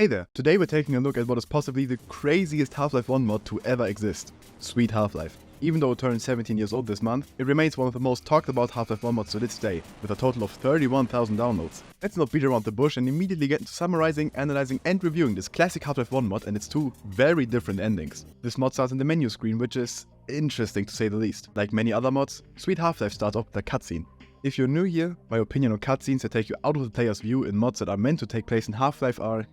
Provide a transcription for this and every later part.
Hey there, today we're taking a look at what is possibly the craziest Half-Life 1 mod to ever exist, Sweet Half-Life. Even though it turned 17 years old this month, it remains one of the most talked about Half-Life 1 mods to this day, with a total of 31,000 downloads. Let's not beat around the bush and immediately get into summarizing, analyzing and reviewing this classic Half-Life 1 mod and its two very different endings. This mod starts in the menu screen, which is interesting to say the least. Like many other mods, Sweet Half-Life starts off with a cutscene. If you're new here, my opinion on cutscenes that take you out of the player's view in mods that are meant to take place in Half-Life are,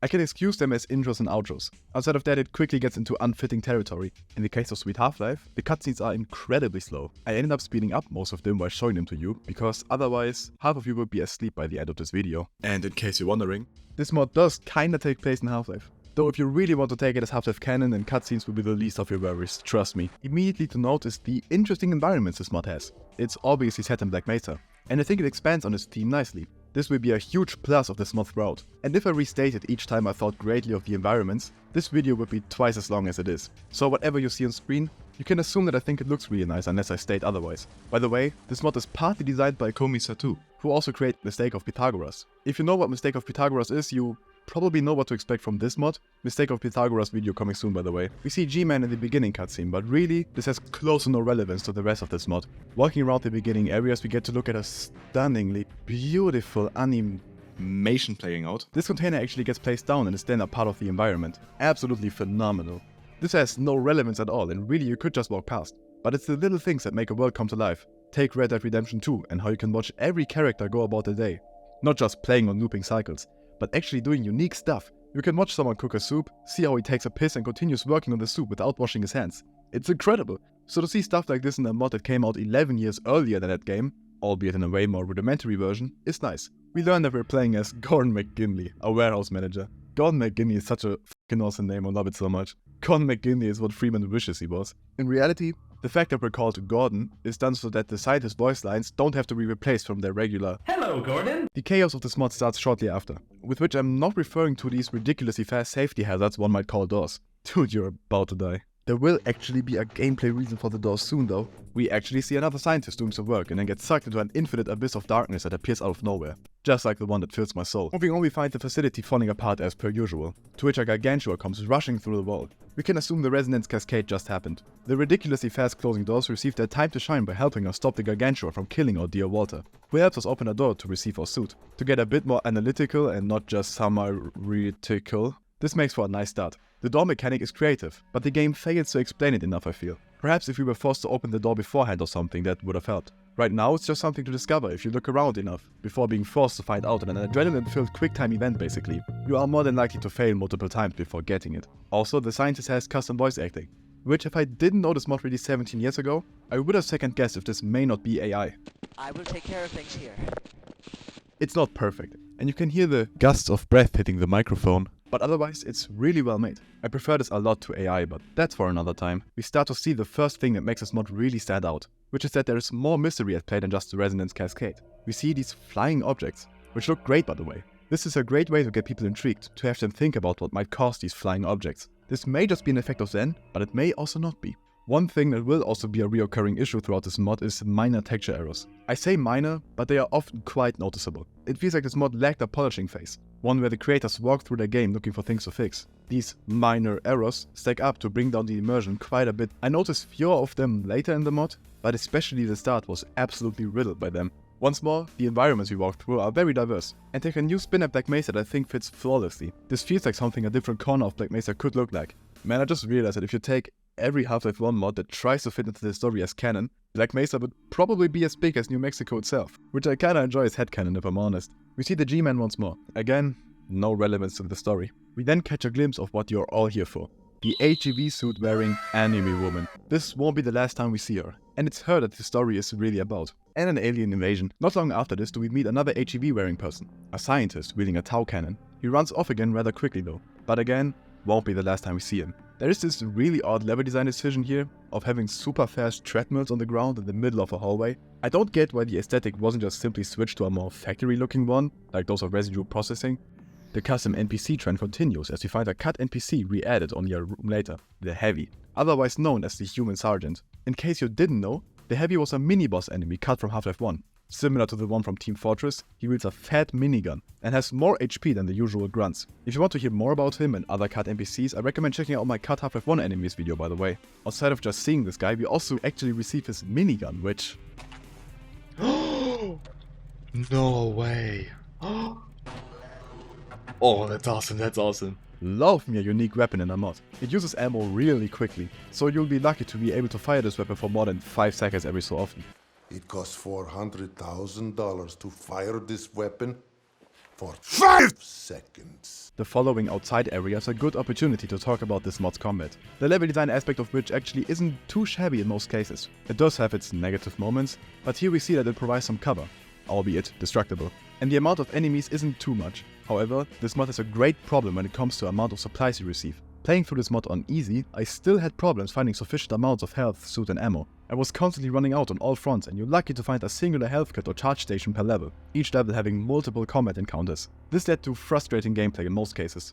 I can excuse them as intros and outros. Outside of that, it quickly gets into unfitting territory. In the case of Sweet Half-Life, the cutscenes are incredibly slow. I ended up speeding up most of them while showing them to you, because otherwise, half of you would be asleep by the end of this video. And in case you're wondering, this mod does kinda take place in Half-Life. Though if you really want to take it as Half-Life canon, then cutscenes will be the least of your worries, trust me. Immediately to note is the interesting environments this mod has. It's obviously set in Black Mesa, and I think it expands on its theme nicely. This will be a huge plus of this mod throughout. And if I restate it each time I thought greatly of the environments, this video would be twice as long as it is. So whatever you see on screen, you can assume that I think it looks really nice unless I state otherwise. By the way, this mod is partly designed by Koumei Satou, who also created Mistake of Pythagoras. If you know what Mistake of Pythagoras is, you probably know what to expect from this mod. Mistake of Pythagoras video coming soon, by the way. We see G-Man in the beginning cutscene, but really, this has close to no relevance to the rest of this mod. Walking around the beginning areas, we get to look at a stunningly beautiful animation playing out. This container actually gets placed down and is then a part of the environment. Absolutely phenomenal. This has no relevance at all, and really you could just walk past. But it's the little things that make a world come to life. Take Red Dead Redemption 2 and how you can watch every character go about their day. Not just playing on looping cycles, but actually doing unique stuff. You can watch someone cook a soup, see how he takes a piss and continues working on the soup without washing his hands. It's incredible. So to see stuff like this in a mod that came out 11 years earlier than that game, albeit in a way more rudimentary version, is nice. We learn that we're playing as Gordon McGinley, a warehouse manager. Gordon McGinley is such a f***ing awesome name, I love it so much. Gordon McGinley is what Freeman wishes he was. In reality, the fact that we're called Gordon is done so that the scientist voice lines don't have to be replaced from their regular "Hello, Gordon!" The chaos of this mod starts shortly after, with which I'm not referring to these ridiculously fast safety hazards one might call doors. Dude, you're about to die. There will actually be a gameplay reason for the doors soon though. We actually see another scientist doing some work and then get sucked into an infinite abyss of darkness that appears out of nowhere. Just like the one that fills my soul. Moving on, we find the facility falling apart as per usual, to which a gargantua comes rushing through the wall. We can assume the resonance cascade just happened. The ridiculously fast closing doors receive their time to shine by helping us stop the gargantua from killing our dear Walter, who helps us open a door to receive our suit. To get a bit more analytical and not just summarical, this makes for a nice start. The door mechanic is creative, but the game fails to explain it enough, I feel. Perhaps if we were forced to open the door beforehand or something, that would have helped. Right now, it's just something to discover if you look around enough, before being forced to find out in an adrenaline-filled quick-time event basically. You are more than likely to fail multiple times before getting it. Also, the scientist has custom voice acting, which if I didn't know this mod released 17 years ago, I would have second-guessed if this may not be AI. I will take care of things here. It's not perfect, and you can hear the gusts of breath hitting the microphone, but otherwise it's really well made. I prefer this a lot to AI, but that's for another time. We start to see the first thing that makes this mod really stand out, which is that there is more mystery at play than just the resonance cascade. We see these flying objects, which look great by the way. This is a great way to get people intrigued, to have them think about what might cause these flying objects. This may just be an effect of Zen, but it may also not be. One thing that will also be a reoccurring issue throughout this mod is minor texture errors. I say minor, but they are often quite noticeable. It feels like this mod lacked a polishing phase, one where the creators walk through their game looking for things to fix. These minor errors stack up to bring down the immersion quite a bit. I noticed fewer of them later in the mod, but especially the start was absolutely riddled by them. Once more, the environments we walk through are very diverse, and take a new spin at Black Mesa that I think fits flawlessly. This feels like something a different corner of Black Mesa could look like. Man, I just realized that if you take every Half-Life 1 mod that tries to fit into the story as canon, Black Mesa would probably be as big as New Mexico itself, which I kinda enjoy as headcanon if I'm honest. We see the G-Man once more. Again, no relevance to the story. We then catch a glimpse of what you're all here for. The HEV suit wearing anime woman. This won't be the last time we see her, and it's her that the story is really about. And an alien invasion. Not long after this do we meet another HEV wearing person, a scientist wielding a Tau cannon. He runs off again rather quickly though, but again, won't be the last time we see him. There is this really odd level design decision here, of having super fast treadmills on the ground in the middle of a hallway. I don't get why the aesthetic wasn't just simply switched to a more factory looking one, like those of residual processing. The custom NPC trend continues as we find a cut NPC re-added only a room later, the Heavy, otherwise known as the Human Sergeant. In case you didn't know, the Heavy was a mini-boss enemy cut from Half-Life 1. Similar to the one from Team Fortress, he wields a fat minigun and has more HP than the usual grunts. If you want to hear more about him and other cut NPCs, I recommend checking out my cut Half-Life 1 enemies video, by the way. Outside of just seeing this guy, we also actually receive his minigun, which... No way. Oh, that's awesome, that's awesome. Love me a unique weapon in a mod. It uses ammo really quickly, so you'll be lucky to be able to fire this weapon for more than 5 seconds every so often. It costs $400,000 to fire this weapon for 5 seconds. The following outside areas are a good opportunity to talk about this mod's combat, the level design aspect of which actually isn't too shabby in most cases. It does have its negative moments, but here we see that it provides some cover, albeit destructible. And the amount of enemies isn't too much. However, this mod has a great problem when it comes to amount of supplies you receive. Playing through this mod on easy, I still had problems finding sufficient amounts of health, suit and ammo. I was constantly running out on all fronts, and you're lucky to find a singular health kit or charge station per level, each level having multiple combat encounters. This led to frustrating gameplay in most cases.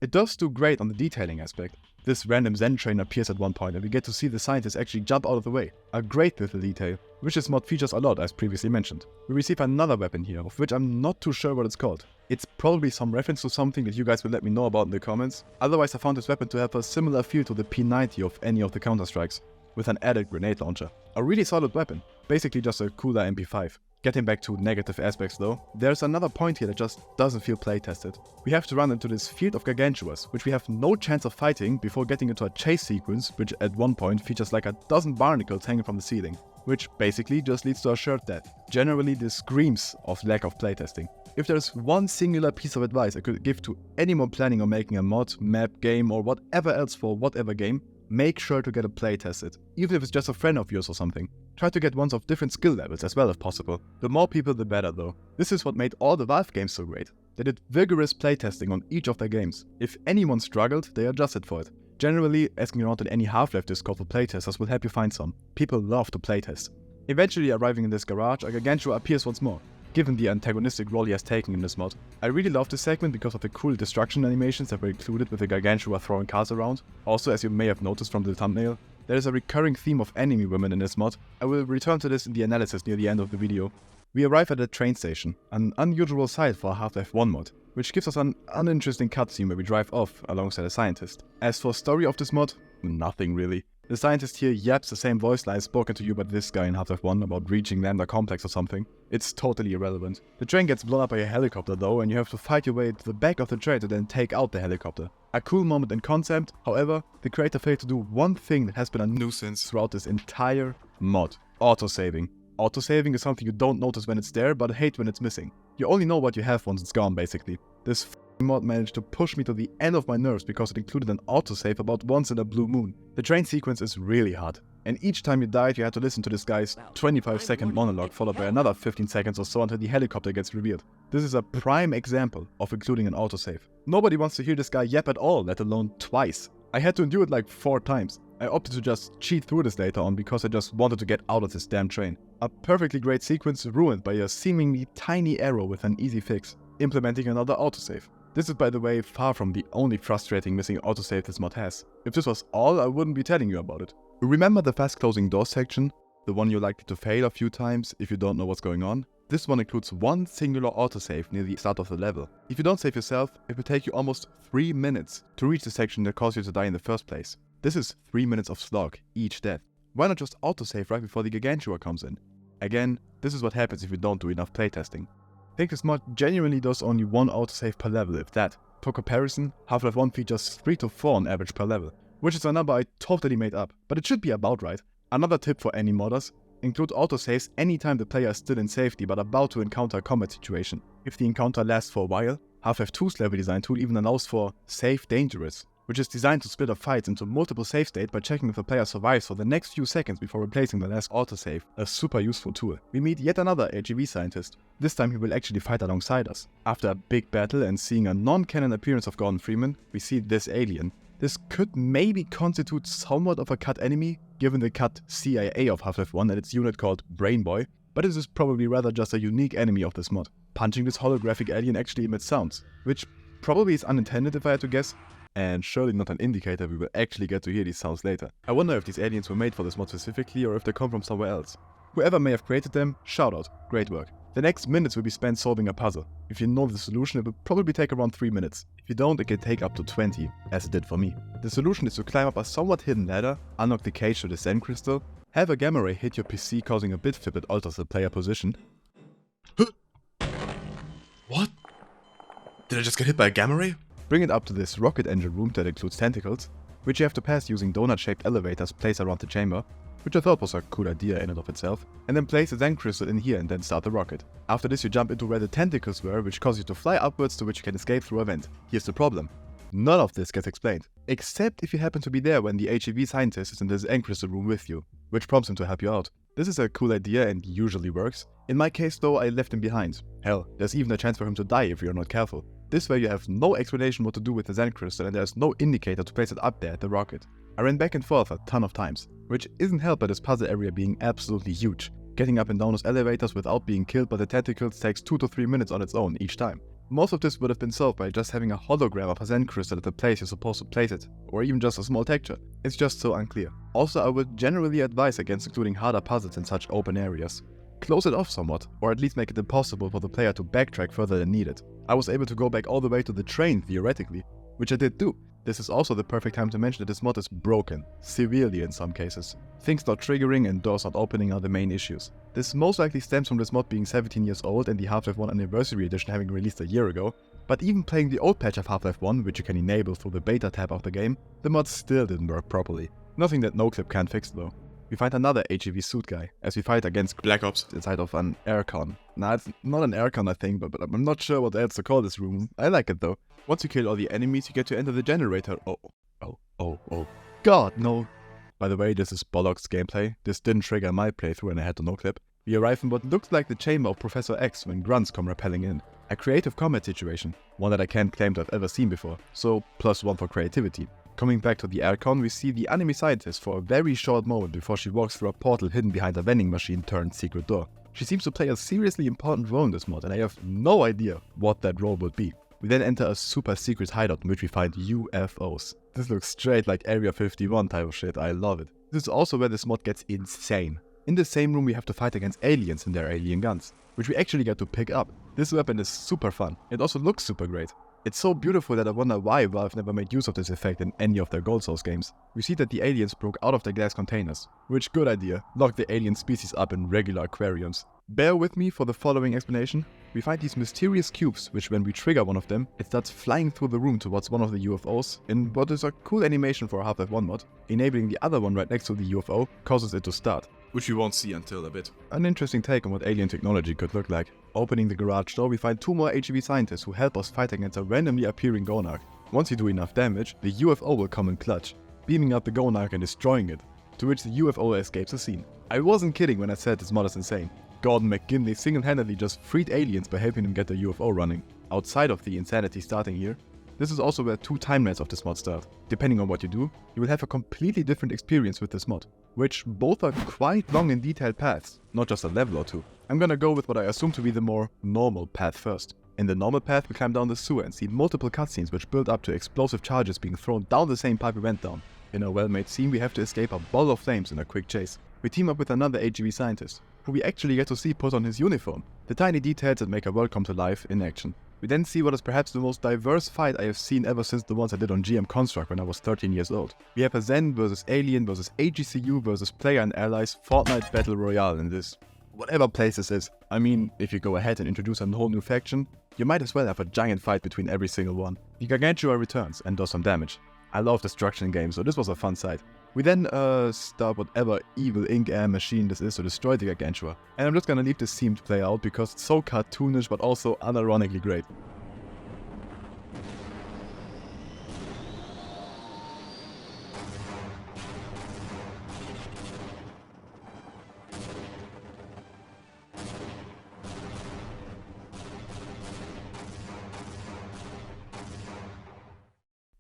It does do great on the detailing aspect. This random Zen train appears at one point and we get to see the scientists actually jump out of the way. A great little detail, which this mod features a lot as previously mentioned. We receive another weapon here, of which I'm not too sure what it's called. It's probably some reference to something that you guys will let me know about in the comments. Otherwise I found this weapon to have a similar feel to the P90 of any of the Counter-Strikes, with an added grenade launcher. A really solid weapon, basically just a cooler MP5. Getting back to negative aspects though, there's another point here that just doesn't feel playtested. We have to run into this field of gargantuas, which we have no chance of fighting before getting into a chase sequence, which at one point features like a dozen barnacles hanging from the ceiling, which basically just leads to a assured death. Generally this screams of lack of playtesting. If there's one singular piece of advice I could give to anyone planning on making a mod, map, game or whatever else for whatever game, make sure to get a playtested, even if it's just a friend of yours or something. Try to get ones of different skill levels as well if possible. The more people the better though. This is what made all the Valve games so great. They did vigorous playtesting on each of their games. If anyone struggled, they adjusted for it. Generally, asking around in any Half-Life Discord for playtesters will help you find some. People love to playtest. Eventually arriving in this garage, a Gargantua appears once more, given the antagonistic role he has taken in this mod. I really love this segment because of the cool destruction animations that were included with the Gargantua throwing cars around. Also, as you may have noticed from the thumbnail, there is a recurring theme of enemy women in this mod. I will return to this in the analysis near the end of the video. We arrive at a train station, an unusual sight for a Half-Life 1 mod, which gives us an uninteresting cutscene where we drive off alongside a scientist. As for story of this mod, nothing really. The scientist here yaps the same voice lines spoken to you by this guy in Half-Life 1 about reaching Lambda Complex or something. It's totally irrelevant. The train gets blown up by a helicopter though, and you have to fight your way to the back of the train to then take out the helicopter. A cool moment in concept, however, the creator failed to do one thing that has been a nuisance throughout this entire mod. Autosaving. Autosaving is something you don't notice when it's there, but hate when it's missing. You only know what you have once it's gone, basically. This mod managed to push me to the end of my nerves because it included an autosave about once in a blue moon. The train sequence is really hard, and each time you died you had to listen to this guy's 25-second monologue followed by another 15 seconds or so until the helicopter gets revealed. This is a prime example of including an autosave. Nobody wants to hear this guy yap at all, let alone twice. I had to endure it like 4 times. I opted to just cheat through this later on because I just wanted to get out of this damn train. A perfectly great sequence ruined by a seemingly tiny error with an easy fix, implementing another autosave. This is, by the way, far from the only frustrating missing autosave this mod has. If this was all, I wouldn't be telling you about it. Remember the fast closing door section? The one you're likely to fail a few times if you don't know what's going on? This one includes one singular autosave near the start of the level. If you don't save yourself, it will take you almost 3 minutes to reach the section that caused you to die in the first place. This is 3 minutes of slog, each death. Why not just autosave right before the Gargantua comes in? Again, this is what happens if you don't do enough playtesting. I think this mod genuinely does only one autosave per level, if that. For comparison, Half-Life 1 features 3 to 4 on average per level, which is a number I totally made up, but it should be about right. Another tip for any modders, include autosaves anytime the player is still in safety but about to encounter a combat situation. If the encounter lasts for a while, Half-Life 2's level design tool even allows for Save Dangerous, which is designed to split up fights into multiple save states by checking if the player survives for the next few seconds before replacing the last autosave. A super useful tool. We meet yet another AGV scientist. This time he will actually fight alongside us. After a big battle and seeing a non-canon appearance of Gordon Freeman, we see this alien. This could maybe constitute somewhat of a cut enemy, given the cut CIA of Half-Life 1 and its unit called Brain Boy, but it is probably rather just a unique enemy of this mod. Punching this holographic alien actually emits sounds, which probably is unintended if I had to guess, and surely not an indicator we will actually get to hear these sounds later. I wonder if these aliens were made for this mod specifically or if they come from somewhere else. Whoever may have created them, shout out, great work. The next minutes will be spent solving a puzzle. If you know the solution, it will probably take around 3 minutes. If you don't, it can take up to 20, as it did for me. The solution is to climb up a somewhat hidden ladder, unlock the cage to the Zen crystal, have a gamma ray hit your PC causing a bit flip that alters the player position. What? Did I just get hit by a gamma ray? Bring it up to this rocket engine room that includes tentacles, which you have to pass using donut-shaped elevators placed around the chamber, which I thought was a cool idea in and of itself, and then place the Zen crystal in here and then start the rocket. After this you jump into where the tentacles were, which cause you to fly upwards to which you can escape through a vent. Here's the problem. None of this gets explained, except if you happen to be there when the HEV scientist is in the Zen crystal room with you, which prompts him to help you out. This is a cool idea and usually works. In my case though, I left him behind. Hell, there's even a chance for him to die if you're not careful. This way you have no explanation what to do with the Zen crystal and there's no indicator to place it up there at the rocket. I ran back and forth a ton of times, which isn't helped by this puzzle area being absolutely huge. Getting up and down those elevators without being killed by the tentacles takes 2 to 3 minutes on its own each time. Most of this would have been solved by just having a hologram of a Zen crystal at the place you're supposed to place it, or even just a small texture. It's just so unclear. Also, I would generally advise against including harder puzzles in such open areas. Close it off somewhat, or at least make it impossible for the player to backtrack further than needed. I was able to go back all the way to the train theoretically, which I did do. This is also the perfect time to mention that this mod is broken, severely in some cases. Things not triggering and doors not opening are the main issues. This most likely stems from this mod being 17 years old and the Half-Life 1 Anniversary Edition having released a year ago, but even playing the old patch of Half-Life 1, which you can enable through the beta tab of the game, the mod still didn't work properly. Nothing that NoClip can't fix though. We find another HEV suit guy, as we fight against Black Ops. inside of an aircon. Nah, it's not an aircon I think, but I'm not sure what else to call this room. I like it though. Once you kill all the enemies, you get to enter the generator. Oh. God, no. By the way, this is bollocks gameplay. This didn't trigger my playthrough and I had to no-clip. We arrive in what looks like the chamber of Professor X when grunts come rappelling in. A creative combat situation, one that I can't claim to have ever seen before, so +1 for creativity. Coming back to the aircon, we see the enemy scientist for a very short moment before she walks through a portal hidden behind a vending machine turned secret door. She seems to play a seriously important role in this mod and I have no idea what that role would be. We then enter a super secret hideout in which we find UFOs. This looks straight like Area 51 type of shit, I love it. This is also where this mod gets insane. In the same room we have to fight against aliens and their alien guns, which we actually get to pick up. This weapon is super fun. It also looks super great. It's so beautiful that I wonder why Valve never made use of this effect in any of their Gold Souls games. We see that the aliens broke out of their glass containers, which good idea, lock the alien species up in regular aquariums. Bear with me for the following explanation. We find these mysterious cubes, which when we trigger one of them, it starts flying through the room towards one of the UFOs, in what is a cool animation for a Half-Life 1 mod. Enabling the other one right next to the UFO causes it to start. Which we won't see until a bit. An interesting take on what alien technology could look like. Opening the garage door, we find 2 more HEV scientists who help us fight against a randomly appearing Gonarch. Once you do enough damage, the UFO will come in clutch, beaming up the Gonarch and destroying it, to which the UFO escapes the scene. I wasn't kidding when I said this mod is insane. Gordon McGinley single-handedly just freed aliens by helping them get the UFO running. Outside of the insanity starting here, this is also where 2 timelines of this mod start. Depending on what you do, you will have a completely different experience with this mod, which both are quite long and detailed paths, not just a level or 2. I'm gonna go with what I assume to be the more normal path first. In the normal path we climb down the sewer and see multiple cutscenes which build up to explosive charges being thrown down the same pipe we went down. In a well-made scene we have to escape a ball of flames in a quick chase. We team up with another HEV scientist, who we actually get to see put on his uniform. The tiny details that make a world come to life in action. We then see what is perhaps the most diverse fight I have seen ever since the ones I did on GM Construct when I was 13 years old. We have a Zen versus Alien versus AGCU versus Player and Allies Fortnite Battle Royale in this whatever place this is. I mean, if you go ahead and introduce a whole new faction, you might as well have a giant fight between every single one. The Gargantua returns and does some damage. I love destruction games, so this was a fun sight. We then start whatever evil ink air machine this is to destroy the Gargantua. And I'm just gonna leave this scene to play out because it's so cartoonish but also unironically great.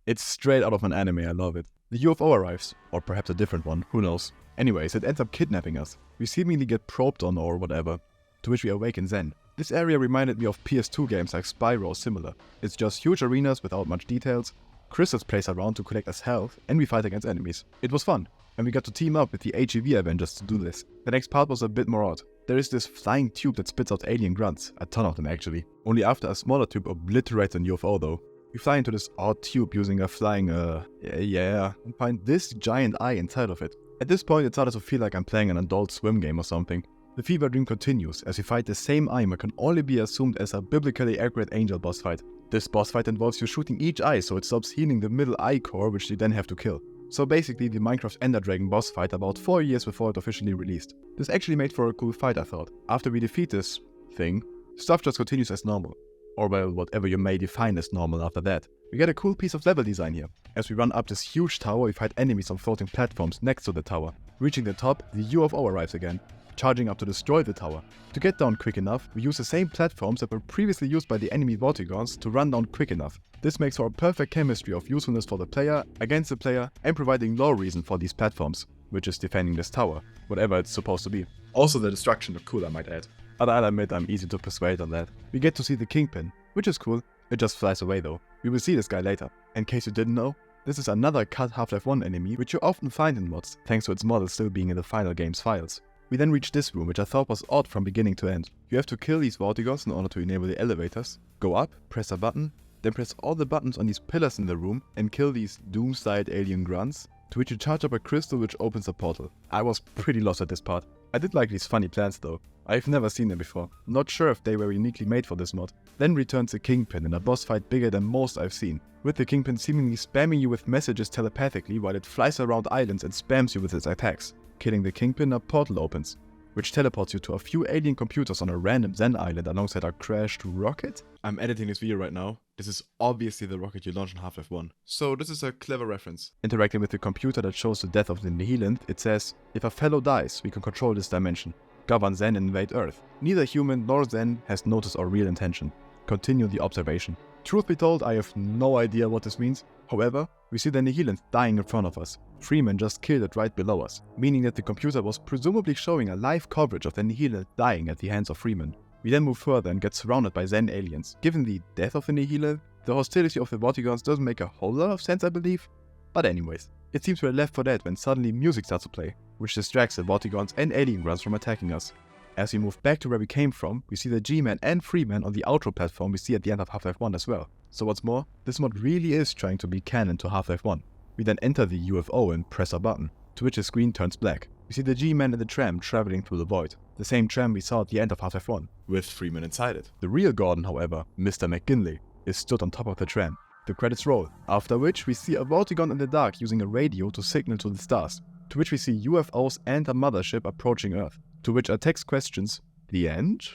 It's straight out of an anime, I love it. The UFO arrives, or perhaps a different one, who knows. Anyways, it ends up kidnapping us. We seemingly get probed on or whatever, to which we awaken Zen. This area reminded me of PS2 games like Spyro or similar. It's just huge arenas without much details, crystals place around to collect as health, and we fight against enemies. It was fun, and we got to team up with the HEV Avengers to do this. The next part was a bit more odd. There is this flying tube that spits out alien grunts, a ton of them actually. Only after a smaller tube obliterates a UFO though. We fly into this odd tube using a flying and find this giant eye inside of it. At this point it started to feel like I'm playing an Adult Swim game or something. The fever dream continues as we fight the same eye that can only be assumed as a biblically accurate angel boss fight. This boss fight involves you shooting each eye so it stops healing the middle eye core, which you then have to kill. So basically the Minecraft Ender Dragon boss fight about 4 years before it officially released. This actually made for a cool fight, I thought. After we defeat this thing, stuff just continues as normal. Or well, whatever you may define as normal after that. We get a cool piece of level design here. As we run up this huge tower, we fight enemies on floating platforms next to the tower. Reaching the top, the UFO arrives again, charging up to destroy the tower. To get down quick enough, we use the same platforms that were previously used by the enemy Vortigons to run down quick enough. This makes for a perfect chemistry of usefulness for the player, against the player, and providing lore reason for these platforms, which is defending this tower, whatever it's supposed to be. Also the destruction looked cool, I might add. But I'll admit I'm easy to persuade on that. We get to see the Kingpin, which is cool. It just flies away though. We will see this guy later. In case you didn't know, this is another cut Half-Life 1 enemy which you often find in mods, thanks to its model still being in the final game's files. We then reach this room, which I thought was odd from beginning to end. You have to kill these Vortigons in order to enable the elevators, go up, press a button, then press all the buttons on these pillars in the room and kill these doom-styled alien grunts, to which you charge up a crystal which opens a portal. I was pretty lost at this part. I did like these funny plants though. I've never seen them before. Not sure if they were uniquely made for this mod. Then returns the Kingpin in a boss fight bigger than most I've seen, with the Kingpin seemingly spamming you with messages telepathically while it flies around islands and spams you with its attacks. Killing the Kingpin, a portal opens, which teleports you to a few alien computers on a random Zen island alongside a crashed rocket? I'm editing this video right now. This is obviously the rocket you launched in Half-Life 1. So this is a clever reference. Interacting with the computer that shows the death of the Nihilant, it says, if a fellow dies, we can control this dimension, govern Zen and invade Earth. Neither human nor Zen has notice or real intention. Continue the observation. Truth be told, I have no idea what this means. However, we see the Nihilant dying in front of us. Freeman just killed it right below us, meaning that the computer was presumably showing a live coverage of the Nihilant dying at the hands of Freeman. We then move further and get surrounded by Zen aliens. Given the death of the Nihilant, the hostility of the Vortigons doesn't make a whole lot of sense, I believe. But anyways, it seems we're left for dead when suddenly music starts to play, which distracts the Vortigons and alien grunts from attacking us. As we move back to where we came from, we see the G-Man and Freeman on the outro platform we see at the end of Half-Life 1 as well. So what's more, this mod really is trying to be canon to Half-Life 1. We then enter the UFO and press a button, to which the screen turns black. We see the G-Man and the tram traveling through the void, the same tram we saw at the end of Half-Life 1. With Freeman inside it. The real Gordon, however, Mr. McGinley, is stood on top of the tram. The credits roll, after which we see a Vortigon in the dark using a radio to signal to the stars, to which we see UFOs and a mothership approaching Earth, to which our text questions, the end?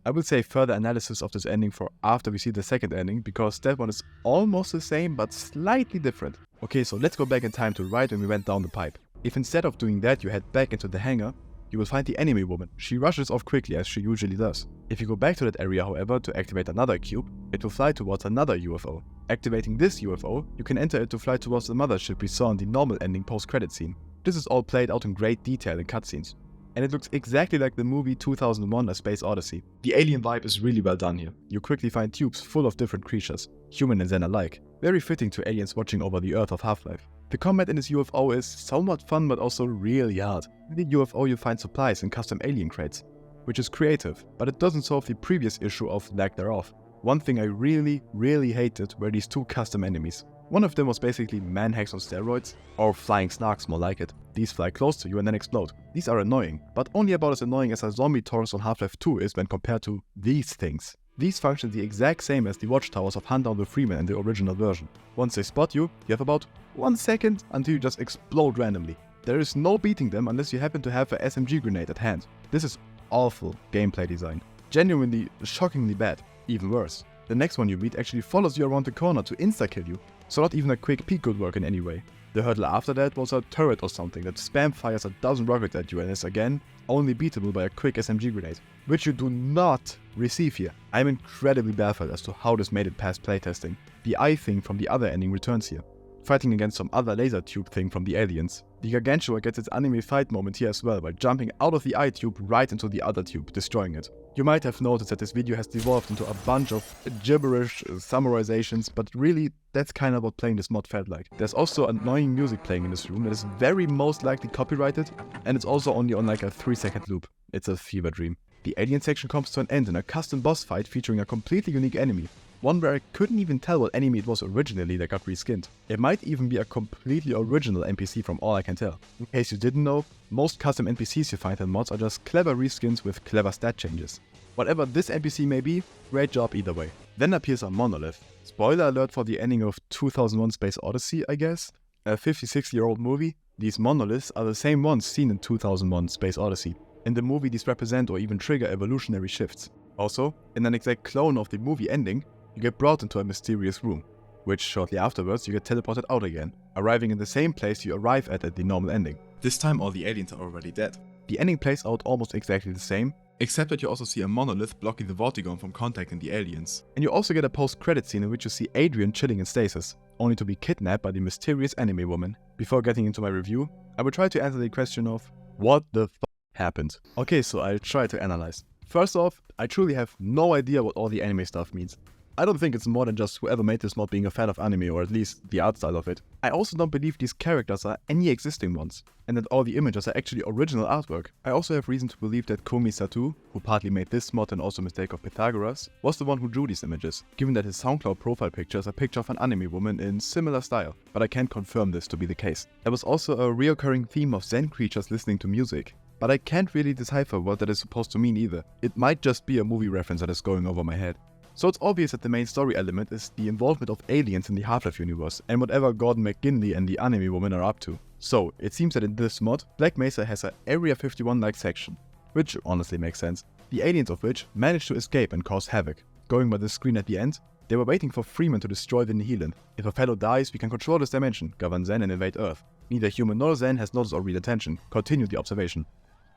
I will say further analysis of this ending for after we see the second ending, because that one is almost the same but slightly different. Okay, so let's go back in time to right when we went down the pipe. If instead of doing that you head back into the hangar, you will find the enemy woman. She rushes off quickly as she usually does. If you go back to that area, however, to activate another cube, it will fly towards another UFO. Activating this UFO, you can enter it to fly towards the mothership we saw in the normal ending post-credit scene. This is all played out in great detail in cutscenes, and it looks exactly like the movie 2001: A Space Odyssey. The alien vibe is really well done here. You quickly find tubes full of different creatures, human and Zen alike, very fitting to aliens watching over the Earth of Half-Life. The combat in this UFO is somewhat fun but also really hard. In the UFO you find supplies and custom alien crates, which is creative, but it doesn't solve the previous issue of lack thereof. One thing I really hated were these two custom enemies. One of them was basically man-hacks on steroids, or flying snarks more like it. These fly close to you and then explode. These are annoying, but only about as annoying as a zombie Taurus on Half-Life 2 is when compared to these things. These function the exact same as the watchtowers of Hunt Down the Freeman in the original version. Once they spot you, you have about 1 second until you just explode randomly. There is no beating them unless you happen to have a SMG grenade at hand. This is awful gameplay design. Genuinely, shockingly bad. Even worse, the next one you meet actually follows you around the corner to insta-kill you, so not even a quick peek could work in any way. The hurdle after that was a turret or something that spam fires a dozen rockets at you and is again only beatable by a quick SMG grenade, which you do not receive here. I am incredibly baffled as to how this made it past playtesting. The eye thing from the other ending returns here, fighting against some other laser tube thing from the aliens. The Gargantua gets its anime fight moment here as well by jumping out of the eye tube right into the other tube, destroying it. You might have noticed that this video has devolved into a bunch of gibberish summarizations, but really, that's kind of what playing this mod felt like. There's also annoying music playing in this room that is very most likely copyrighted, and it's also only on like a 3-second loop. It's a fever dream. The alien section comes to an end in a custom boss fight featuring a completely unique enemy. One where I couldn't even tell what enemy it was originally that got reskinned. It might even be a completely original NPC from all I can tell. In case you didn't know, most custom NPCs you find in mods are just clever reskins with clever stat changes. Whatever this NPC may be, great job either way. Then appears a monolith. Spoiler alert for the ending of 2001 Space Odyssey, I guess. A 56-year-old movie. These monoliths are the same ones seen in 2001 Space Odyssey. In the movie, these represent or even trigger evolutionary shifts. Also, in an exact clone of the movie ending, you get brought into a mysterious room, which shortly afterwards you get teleported out again, arriving in the same place you arrive at the normal ending. This time all the aliens are already dead. The ending plays out almost exactly the same, Except that you also see a monolith blocking the Vortigern from contacting the aliens. and you also get a post-credit scene in which you see Adrian chilling in stasis, only to be kidnapped by the mysterious anime woman. Before getting into my review, I will try to answer the question of what the f happened. Okay, so I'll try to analyze. First off, I truly have no idea what all the anime stuff means. I don't think it's more than just whoever made this mod being a fan of anime, or at least the art style of it. I also don't believe these characters are any existing ones, and that all the images are actually original artwork. I also have reason to believe that Koumei Satou, who partly made this mod and also Mistake of Pythagoras, was the one who drew these images, given that his SoundCloud profile picture is a picture of an anime woman in similar style, but I can't confirm this to be the case. There was also a reoccurring theme of Zen creatures listening to music, but I can't really decipher what that is supposed to mean either. It might just be a movie reference that is going over my head. So it's obvious that the main story element is the involvement of aliens in the Half-Life universe and whatever Gordon McGinley and the anime woman are up to. So it seems that in this mod, Black Mesa has a Area 51-like section, which honestly makes sense, the aliens of which managed to escape and cause havoc. Going by the screen at the end, they were waiting for Freeman to destroy the Nihilan. If a fellow dies, we can control this dimension, govern Zen and invade Earth. Neither human nor Zen has noticed our real intention. Continue the observation.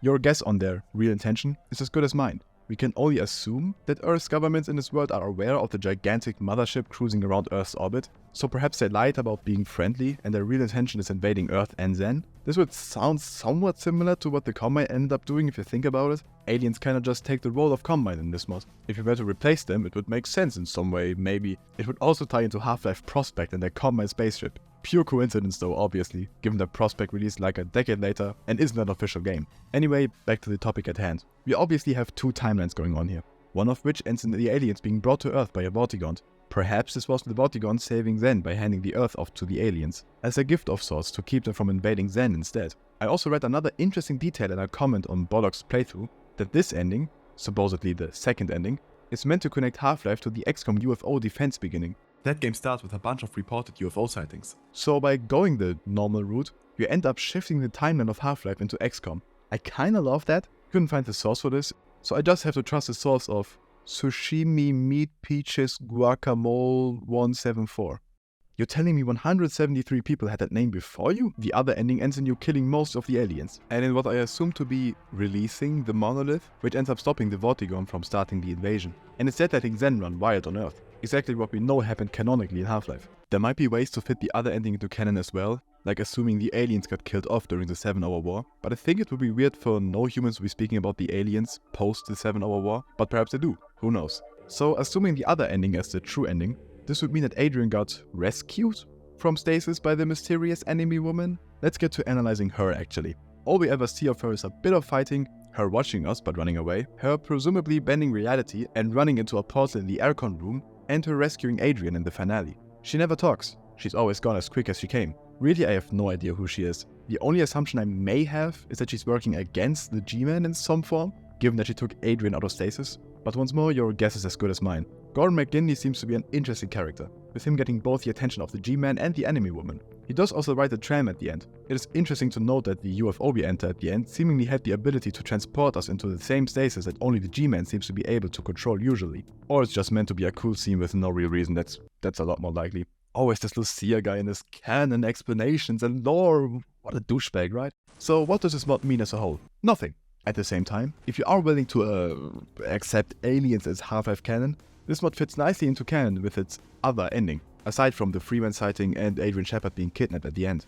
Your guess on their real intention is as good as mine. We can only assume that Earth's governments in this world are aware of the gigantic mothership cruising around Earth's orbit, so perhaps they lied about being friendly and their real intention is invading Earth and Zen. This would sound somewhat similar to what the Combine ended up doing if you think about it. Aliens kinda just take the role of Combine in this mod. If you were to replace them, it would make sense in some way, maybe. It would also tie into Half-Life Prospect and their Combine spaceship. Pure coincidence though, obviously, given that Prospect released like a decade later and isn't an official game. Anyway, back to the topic at hand. We obviously have two timelines going on here, one of which ends in the aliens being brought to Earth by a Vortigern. Perhaps this was the Vortigern saving Zen by handing the Earth off to the aliens, as a gift of sorts to keep them from invading Zen instead. I also read another interesting detail in a comment on Bollock's playthrough, that this ending, supposedly the second ending, is meant to connect Half-Life to the XCOM UFO defense beginning. That game starts with a bunch of reported UFO sightings. So by going the normal route, you end up shifting the timeline of Half-Life into XCOM. I kinda love that. Couldn't find the source for this, so I just have to trust the source of Sushimi Meat Peaches Guacamole 174. You're telling me 173 people had that name before you? The other ending ends in you killing most of the aliens. And in what I assume to be releasing the monolith, which ends up stopping the Vortigern from starting the invasion. And instead letting Zen run wild on Earth. Exactly what we know happened canonically in Half-Life. There might be ways to fit the other ending into canon as well, like assuming the aliens got killed off during the 7-hour war, but I think it would be weird for no humans to be speaking about the aliens post the 7-hour war, but perhaps they do, who knows. So assuming the other ending as the true ending, this would mean that Adrian got rescued from stasis by the mysterious anime woman? Let's get to analyzing her actually. All we ever see of her is a bit of fighting, her watching us but running away, her presumably bending reality and running into a portal in the aircon room, and her rescuing Adrian in the finale. She never talks, she's always gone as quick as she came. Really, I have no idea who she is. The only assumption I may have is that she's working against the G-Man in some form, given that she took Adrian out of stasis. But once more, your guess is as good as mine. Gordon McGinley seems to be an interesting character, with him getting both the attention of the G-Man and the anime woman. He does also ride the tram at the end. It is interesting to note that the UFO we enter at the end seemingly had the ability to transport us into the same stasis that only the G-Man seems to be able to control usually. Or it's just meant to be a cool scene with no real reason, that's a lot more likely. Always this Lucia guy and his canon explanations and lore, what a douchebag, right? So what does this mod mean as a whole? Nothing. At the same time, if you are willing to accept aliens as Half-Life canon, this mod fits nicely into canon with its other ending, aside from the Freeman sighting and Adrian Shepard being kidnapped at the end.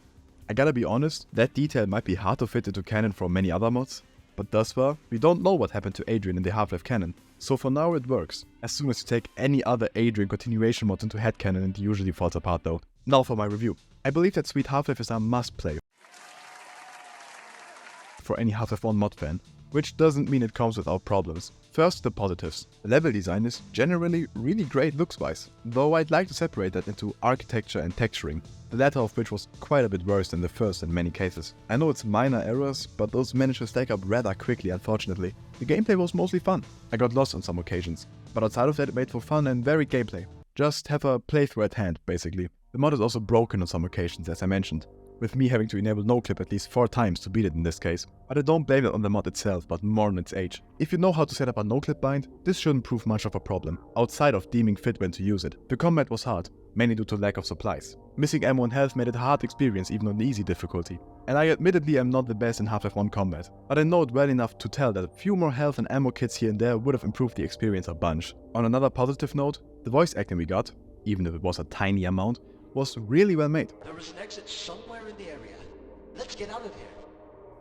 I gotta be honest, that detail might be hard to fit into canon for many other mods, But thus far, we don't know what happened to Adrian in the Half-Life canon, so for now it works. As soon as you take any other Adrian continuation mod into headcanon, it usually falls apart though. Now for my review. I believe that Sweet Half-Life is a must-play for any Half-Life 1 mod fan, which doesn't mean it comes without problems. First, the positives. The level design is generally really great looks-wise, though I'd like to separate that into architecture and texturing, the latter of which was quite a bit worse than the first in many cases. I know it's minor errors, but those managed to stack up rather quickly unfortunately. The gameplay was mostly fun. I got lost on some occasions, but outside of that it made for fun and varied gameplay. Just have a playthrough at hand, basically. The mod is also broken on some occasions, as I mentioned, with me having to enable noclip at least 4 times to beat it in this case. But I don't blame it on the mod itself, but more on its age. If you know how to set up a noclip bind, this shouldn't prove much of a problem, outside of deeming fit when to use it. The combat was hard, mainly due to lack of supplies. Missing ammo and health made it a hard experience even on the easy difficulty. And I admittedly am not the best in Half-Life 1 combat, but I know it well enough to tell that a few more health and ammo kits here and there would have improved the experience a bunch. On another positive note, the voice acting we got, even if it was a tiny amount, was really well made. There is an exit somewhere in the area. Let's get out of here.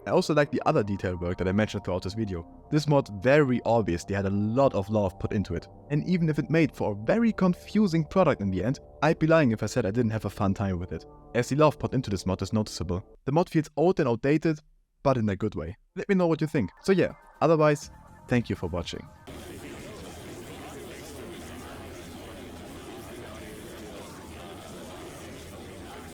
I also like the other detail work that I mentioned throughout this video. This mod very obviously had a lot of love put into it, and even if it made for a very confusing product in the end, I'd be lying if I said I didn't have a fun time with it, as the love put into this mod is noticeable. The mod feels old and outdated, but in a good way. Let me know what you think. So yeah, otherwise, thank you for watching.